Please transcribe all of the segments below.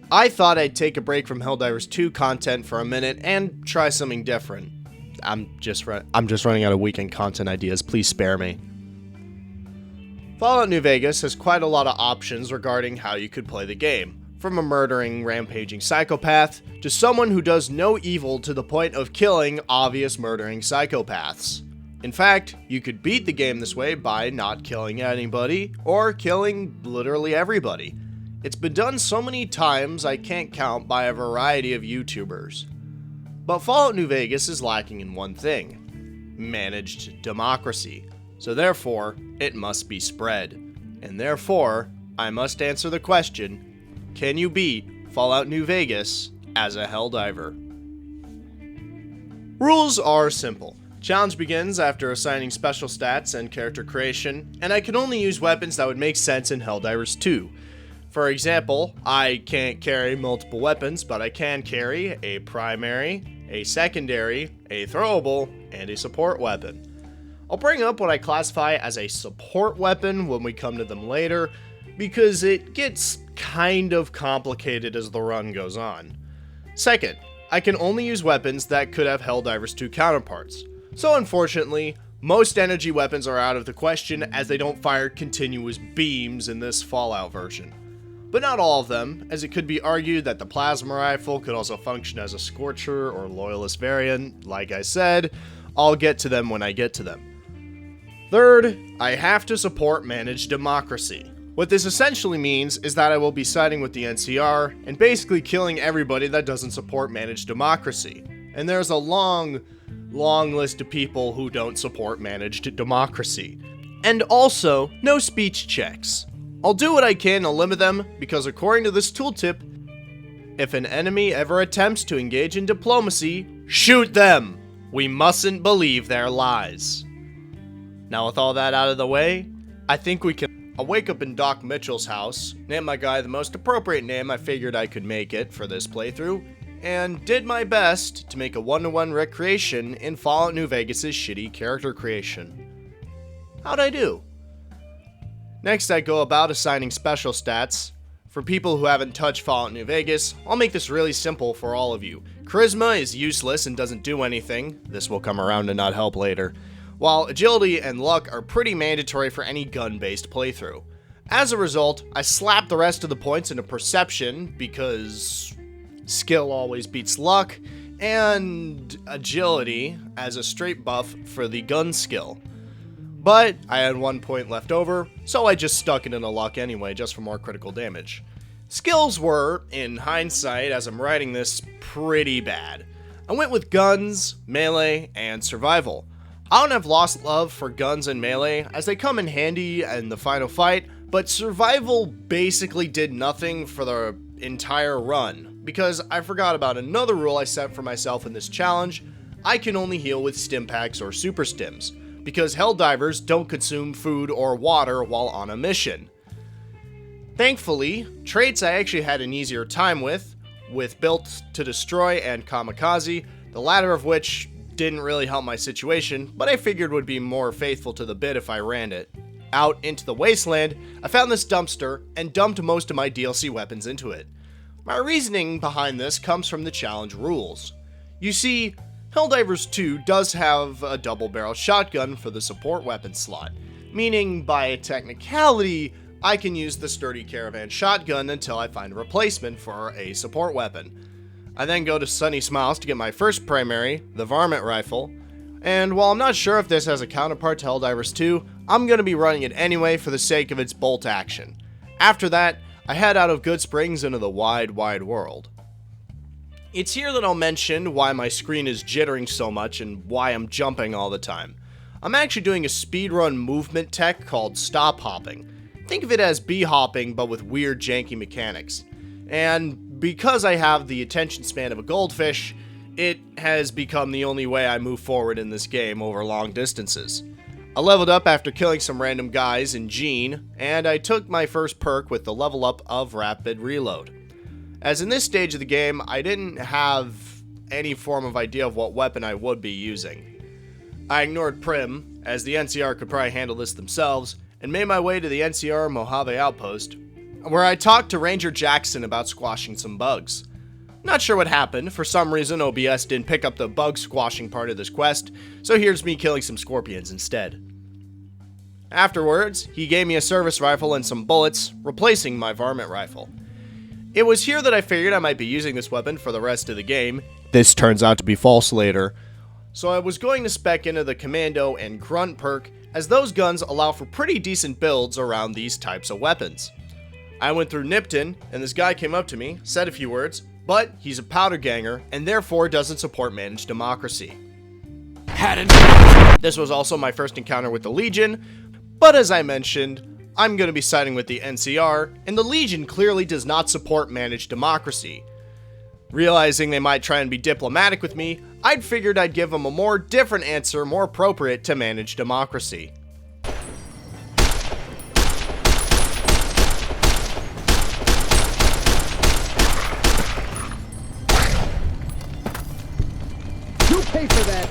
I thought I'd take a break from Helldivers 2 content for a minute and try something different. I'm just running out of weekend content ideas, please spare me. Fallout New Vegas has quite a lot of options regarding how you could play the game, from a murdering, rampaging psychopath to someone who does no evil to the point of killing obvious murdering psychopaths. In fact, you could beat the game this way by not killing anybody, or killing literally everybody. It's been done so many times I can't count by a variety of YouTubers. But Fallout New Vegas is lacking in one thing: managed democracy. So therefore, it must be spread. And therefore, I must answer the question, can you beat Fallout New Vegas as a Helldiver? Rules are simple. Challenge begins after assigning special stats and character creation, and I can only use weapons that would make sense in Helldivers 2. For example, I can't carry multiple weapons, but I can carry a primary, a secondary, a throwable, and a support weapon. I'll bring up what I classify as a support weapon when we come to them later, because it gets kind of complicated as the run goes on. Second, I can only use weapons that could have Helldivers 2 counterparts. So unfortunately, most energy weapons are out of the question as they don't fire continuous beams in this Fallout version. But not all of them, as it could be argued that the plasma rifle could also function as a Scorcher or Loyalist variant. Like I said, I'll get to them when I get to them. Third, I have to support managed democracy. What this essentially means is that I will be siding with the NCR and basically killing everybody that doesn't support managed democracy. And there's a long list of people who don't support managed democracy. And also, no speech checks. I'll do what I can to limit them, because according to this tooltip, if an enemy ever attempts to engage in diplomacy, shoot them! We mustn't believe their lies. Now with all that out of the way, I think we can... I wake up in Doc Mitchell's house, named my guy the most appropriate name I figured I could make it for this playthrough, and did my best to make a one-to-one recreation in Fallout New Vegas' shitty character creation. How'd I do? Next, I go about assigning special stats. For people who haven't touched Fallout New Vegas, I'll make this really simple for all of you. Charisma is useless and doesn't do anything. This will come around to not help later. While agility and luck are pretty mandatory for any gun-based playthrough. As a result, I slap the rest of the points into perception, because skill always beats luck, and agility as a straight buff for the gun skill. But I had 1 point left over, so I just stuck it into luck anyway, just for more critical damage. Skills were, in hindsight, as I'm writing this, pretty bad. I went with guns, melee, and survival. I don't have lost love for guns and melee, as they come in handy in the final fight, but survival basically did nothing for the entire run, because I forgot about another rule I set for myself in this challenge. I can only heal with stim packs or super stims, because Helldivers don't consume food or water while on a mission. Thankfully, traits I actually had an easier time with Built to Destroy and Kamikaze, the latter of which didn't really help my situation, but I figured would be more faithful to the bit if I ran it. Out into the wasteland, I found this dumpster and dumped most of my DLC weapons into it. My reasoning behind this comes from the challenge rules. You see, Helldivers 2 does have a double-barrel shotgun for the support weapon slot, meaning by a technicality, I can use the sturdy caravan shotgun until I find a replacement for a support weapon. I then go to Sunny Smiles to get my first primary, the Varmint Rifle, and while I'm not sure if this has a counterpart to Helldivers 2, I'm going to be running it anyway for the sake of its bolt action. After that, I head out of Good Springs into the wide world. It's here that I'll mention why my screen is jittering so much and why I'm jumping all the time. I'm actually doing a speedrun movement tech called stop hopping. Think of it as bee-hopping but with weird janky mechanics. And because I have the attention span of a goldfish, it has become the only way I move forward in this game over long distances. I leveled up after killing some random guys in Gene, and I took my first perk with the level up of Rapid Reload. As in this stage of the game, I didn't have any form of idea of what weapon I would be using. I ignored Prim, as the NCR could probably handle this themselves, and made my way to the NCR Mojave Outpost. where I talked to Ranger Jackson about squashing some bugs. Not sure what happened. For some reason, OBS didn't pick up the bug squashing part of this quest, so here's me killing some scorpions instead. Afterwards, he gave me a service rifle and some bullets, replacing my varmint rifle. It was here that I figured I might be using this weapon for the rest of the game. This turns out to be false later. So I was going to spec into the Commando and Grunt perk, as those guns allow for pretty decent builds around these types of weapons. I went through Nipton, and this guy came up to me, said a few words, but he's a powder ganger, and therefore doesn't support managed democracy. This was also my first encounter with the Legion, but as I mentioned, I'm going to be siding with the NCR, and the Legion clearly does not support managed democracy. Realizing they might try and be diplomatic with me, I'd figured I'd give them a more different answer more appropriate to managed democracy. You pay for that!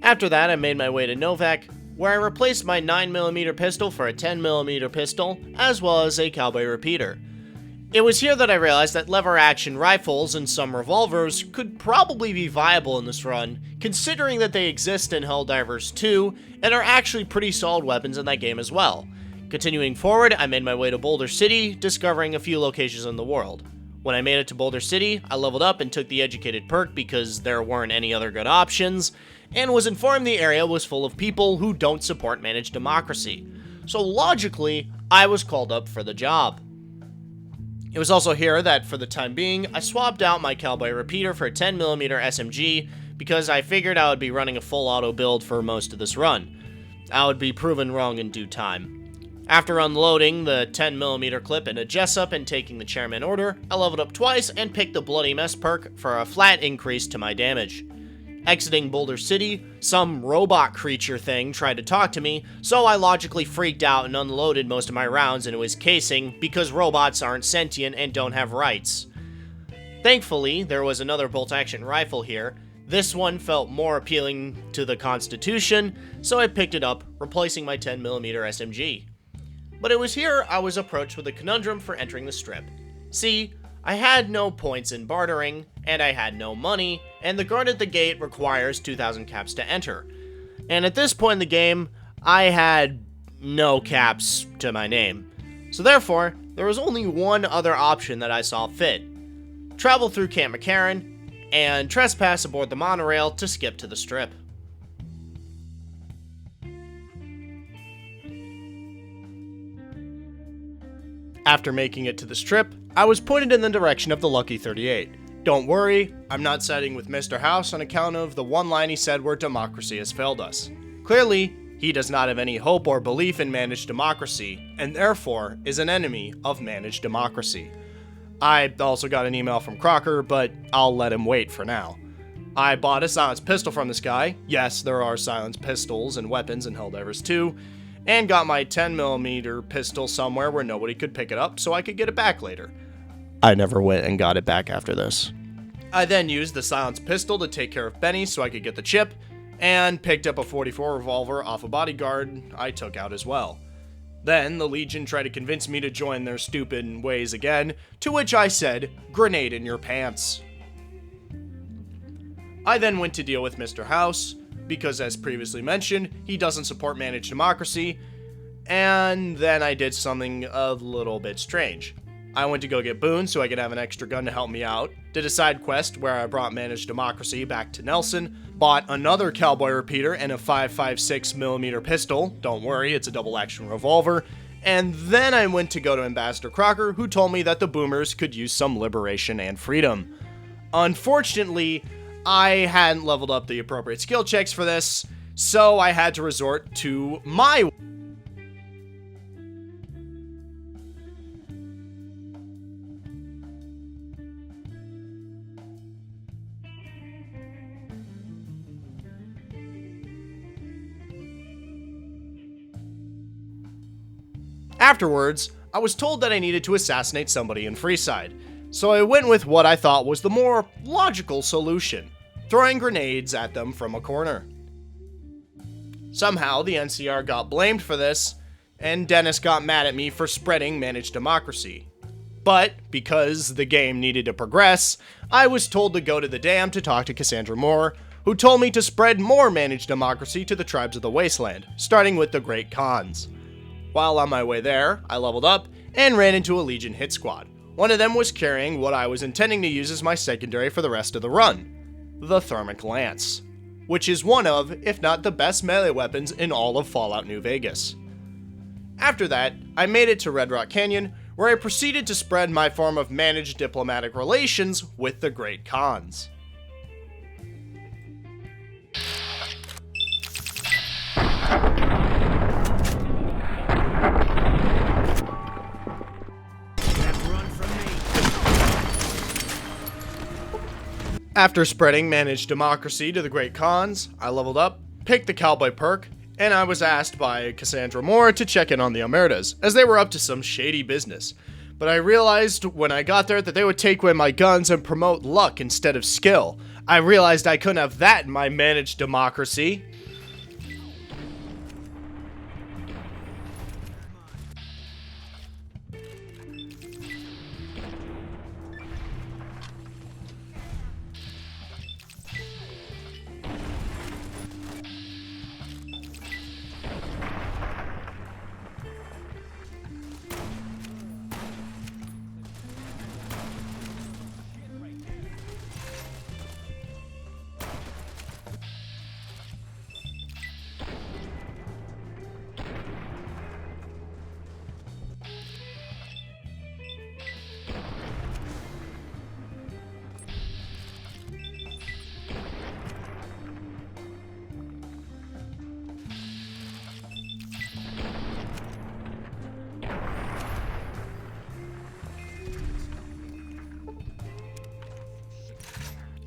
After that, I made my way to Novak, where I replaced my 9mm pistol for a 10mm pistol, as well as a cowboy repeater. It was here that I realized that lever-action rifles and some revolvers could probably be viable in this run, considering that they exist in Helldivers 2, and are actually pretty solid weapons in that game as well. Continuing forward, I made my way to Boulder City, discovering a few locations in the world. When I made it to Boulder City, I leveled up and took the Educated perk because there weren't any other good options, and was informed the area was full of people who don't support managed democracy. So logically, I was called up for the job. It was also here that, for the time being, I swapped out my cowboy repeater for a 10mm SMG because I figured I would be running a full auto build for most of this run. I would be proven wrong in due time. After unloading the 10mm clip in a Jessup and taking the chairman order, I leveled up twice and picked the Bloody Mess perk for a flat increase to my damage. Exiting Boulder City, some robot creature thing tried to talk to me, so I logically freaked out and unloaded most of my rounds into his casing because robots aren't sentient and don't have rights. Thankfully, there was another bolt-action rifle here. This one felt more appealing to the Constitution, so I picked it up, replacing my 10mm SMG. But it was here I was approached with a conundrum for entering the strip. See, I had no points in bartering, and I had no money, and the guard at the gate requires 2,000 caps to enter. And at this point in the game, I had no caps to my name. So therefore, there was only one other option that I saw fit. Travel through Camp McCarran, and trespass aboard the monorail to skip to the strip. After making it to the strip, I was pointed in the direction of the Lucky 38. Don't worry, I'm not siding with Mr. House on account of the one line he said where democracy has failed us. Clearly, he does not have any hope or belief in managed democracy, and therefore is an enemy of managed democracy. I also got an email from Crocker, but I'll let him wait for now. I bought a silenced pistol from this guy. Yes, there are silenced pistols and weapons in Helldivers 2, and got my 10mm pistol somewhere where nobody could pick it up so I could get it back later. I never went and got it back after this. I then used the silenced pistol to take care of Benny so I could get the chip, and picked up a .44 revolver off a bodyguard I took out as well. Then the Legion tried to convince me to join their stupid ways again, to which I said, "Grenade in your pants." I then went to deal with Mr. House, because as previously mentioned, he doesn't support managed democracy, and then I did something a little bit strange. I went to go get Boone so I could have an extra gun to help me out, did a side quest where I brought managed democracy back to Nelson, bought another cowboy repeater and a 5.56mm pistol, don't worry, it's a double action revolver, and then I went to go to Ambassador Crocker, who told me that the boomers could use some liberation and freedom. Unfortunately, I hadn't leveled up the appropriate skill checks for this, so I had to resort to my Afterwards, I was told that I needed to assassinate somebody in Freeside, so I went with what I thought was the more logical solution, throwing grenades at them from a corner. Somehow, the NCR got blamed for this, and Dennis got mad at me for spreading managed democracy. But, because the game needed to progress, I was told to go to the dam to talk to Cassandra Moore, who told me to spread more managed democracy to the tribes of the wasteland, starting with the Great Khans. While on my way there, I leveled up and ran into a Legion hit squad. One of them was carrying what I was intending to use as my secondary for the rest of the run, the Thermic Lance, which is one of, if not the best melee weapons in all of Fallout New Vegas. After that, I made it to Red Rock Canyon, where I proceeded to spread my form of managed diplomatic relations with the Great Khans. After spreading managed democracy to the Great Khans, I leveled up, picked the Cowboy perk, and I was asked by Cassandra Moore to check in on the Omertas, as they were up to some shady business. But I realized when I got there that they would take away my guns and promote luck instead of skill. I realized I couldn't have that in my managed democracy.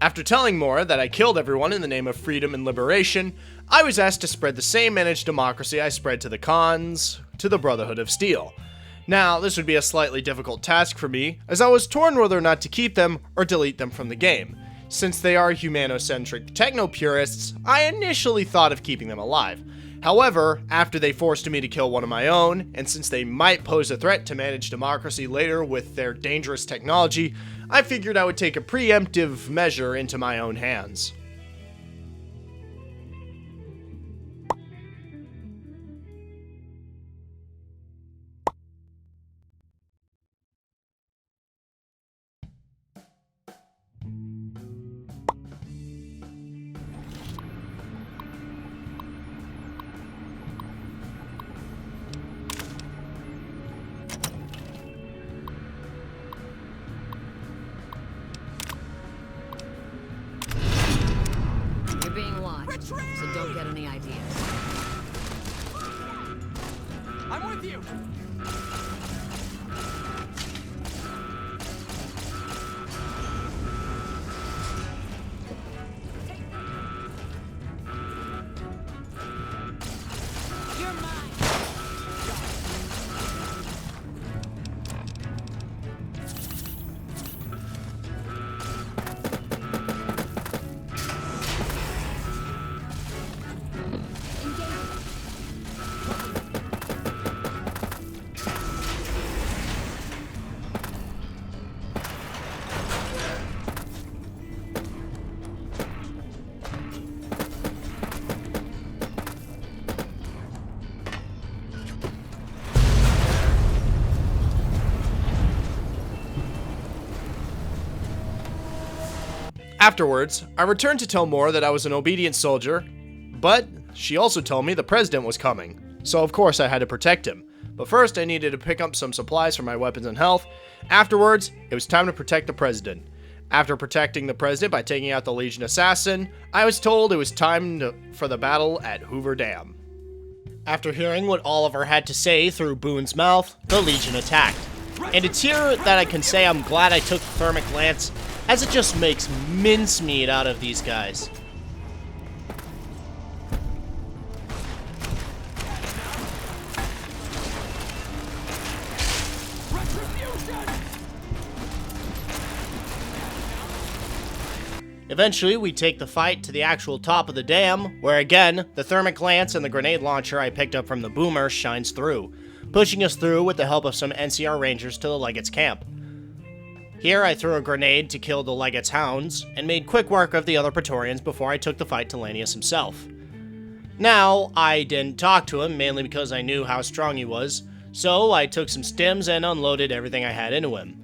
After telling Moore that I killed everyone in the name of freedom and liberation, I was asked to spread the same managed democracy I spread to the Khans, to the Brotherhood of Steel. Now, this would be a slightly difficult task for me, as I was torn whether or not to keep them or delete them from the game. Since they are humanocentric techno-purists, I initially thought of keeping them alive. However, after they forced me to kill one of my own, and since they might pose a threat to managed democracy later with their dangerous technology, I figured I would take a preemptive measure into my own hands. You're being watched, so don't get any ideas. I'm with you! You're mine! Afterwards, I returned to tell Moore that I was an obedient soldier, but she also told me the president was coming, so of course I had to protect him. But first I needed to pick up some supplies for my weapons and health. Afterwards, it was time to protect the president. After protecting the president by taking out the Legion assassin, I was told it was time for the battle at Hoover Dam. After hearing what Oliver had to say through Boone's mouth, the Legion attacked. And it's here that I can say I'm glad I took the Thermic Lance, as it just makes mincemeat out of these guys. Eventually, we take the fight to the actual top of the dam, where again, the thermic lance and the grenade launcher I picked up from the boomer shines through, pushing us through with the help of some NCR Rangers to the Legate's camp. Here, I threw a grenade to kill the Legate's hounds, and made quick work of the other Praetorians before I took the fight to Lanius himself. Now, I didn't talk to him, mainly because I knew how strong he was, so I took some stims and unloaded everything I had into him.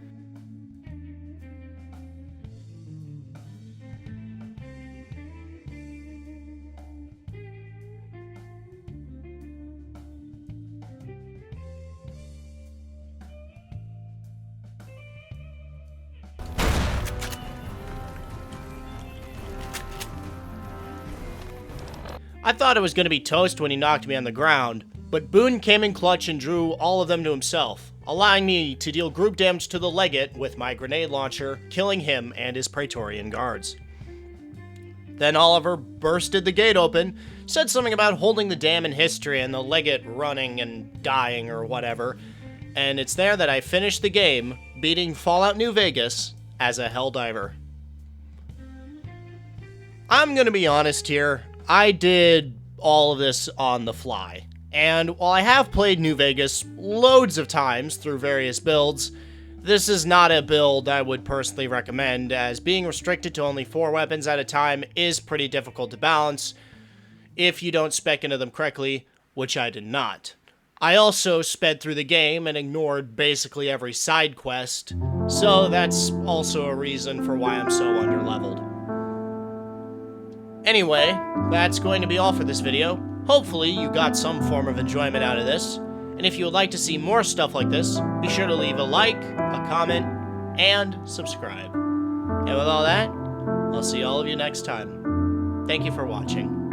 I thought it was going to be toast when he knocked me on the ground, but Boone came in clutch and drew all of them to himself, allowing me to deal group damage to the Legate with my grenade launcher, killing him and his Praetorian guards. Then Oliver bursted the gate open, said something about holding the dam in history and the Legate running and dying or whatever, and it's there that I finished the game, beating Fallout New Vegas as a HellDiver. I'm going to be honest here. I did all of this on the fly, and while I have played New Vegas loads of times through various builds, this is not a build I would personally recommend, as being restricted to only 4 weapons at a time is pretty difficult to balance if you don't spec into them correctly, which I did not. I also sped through the game and ignored basically every side quest, so that's also a reason for why I'm so underleveled. Anyway, that's going to be all for this video. Hopefully you got some form of enjoyment out of this, and if you would like to see more stuff like this, be sure to leave a like, a comment, and subscribe. And with all that, I'll see all of you next time. Thank you for watching.